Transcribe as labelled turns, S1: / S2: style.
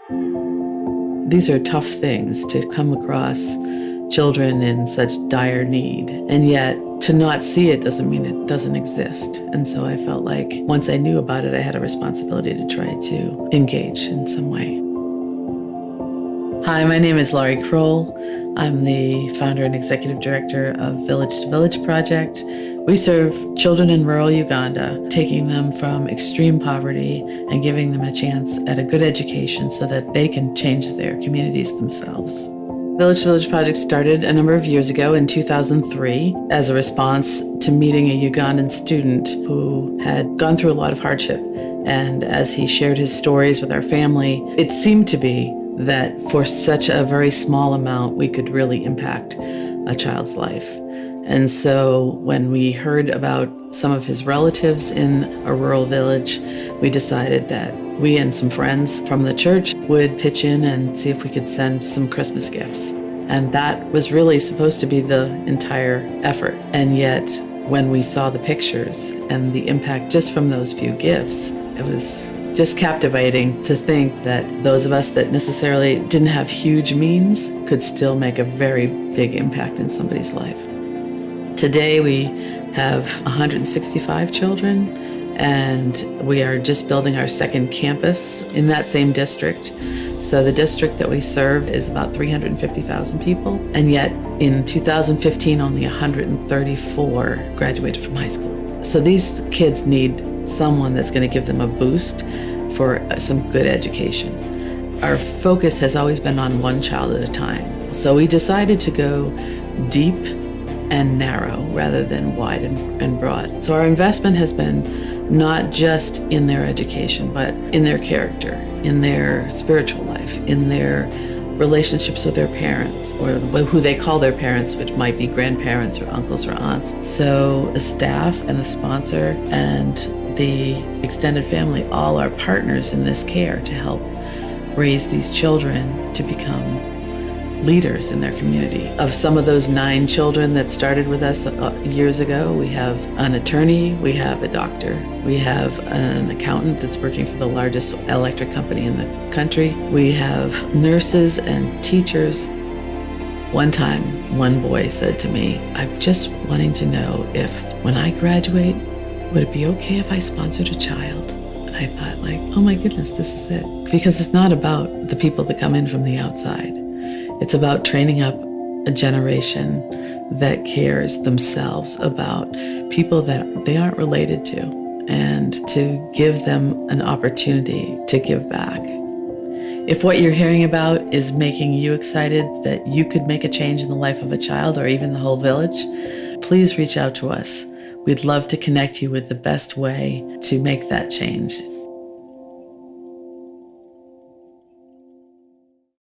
S1: These are tough things to come across children in such dire need, and yet to not see it doesn't mean it doesn't exist. And so I felt like once I knew about it, I had a responsibility to try to engage in some way. Hi, my name is Laurie Kroll. I'm the founder and executive director of Village2Village Project. We serve children in rural Uganda, taking them from extreme poverty and giving them a chance at a good education so that they can change their communities themselves. Village2Village Project started a number of years ago in 2003 as a response to meeting a Ugandan student who had gone through a lot of hardship. And as he shared his stories with our family, it seemed to be that for such a very small amount, we could really impact a child's life. And so when we heard about some of his relatives in a rural village, we decided that we and some friends from the church would pitch in and see if we could send some Christmas gifts. And that was really supposed to be the entire effort. And yet, when we saw the pictures and the impact just from those few gifts, it was just captivating to think that those of us that necessarily didn't have huge means could still make a very big impact in somebody's life. Today we have 165 children, and we are just building our second campus in that same district. So the district that we serve is about 350,000 people, and yet in 2015 only 134 graduated from high school. So these kids need someone that's going to give them a boost for some good education. Our focus has always been on one child at a time. So we decided to go deep and narrow rather than wide and broad. So our investment has been not just in their education, but in their character, in their spiritual life, in their relationships with their parents, or who they call their parents, which might be grandparents or uncles or aunts. So the staff and the sponsor and the extended family all are partners in this care to help raise these children to become leaders in their community. Of some of those 9 children that started with us years ago, we have an attorney, we have a doctor, we have an accountant that's working for the largest electric company in the country, we have nurses and teachers. One time, one boy said to me, "I'm just wanting to know if when I graduate, would it be okay if I sponsored a child?" And I thought, like, oh my goodness, this is it. Because it's not about the people that come in from the outside. It's about training up a generation that cares themselves about people that they aren't related to, and to give them an opportunity to give back. If what you're hearing about is making you excited that you could make a change in the life of a child or even the whole village, please reach out to us. We'd love to connect you with the best way to make that change.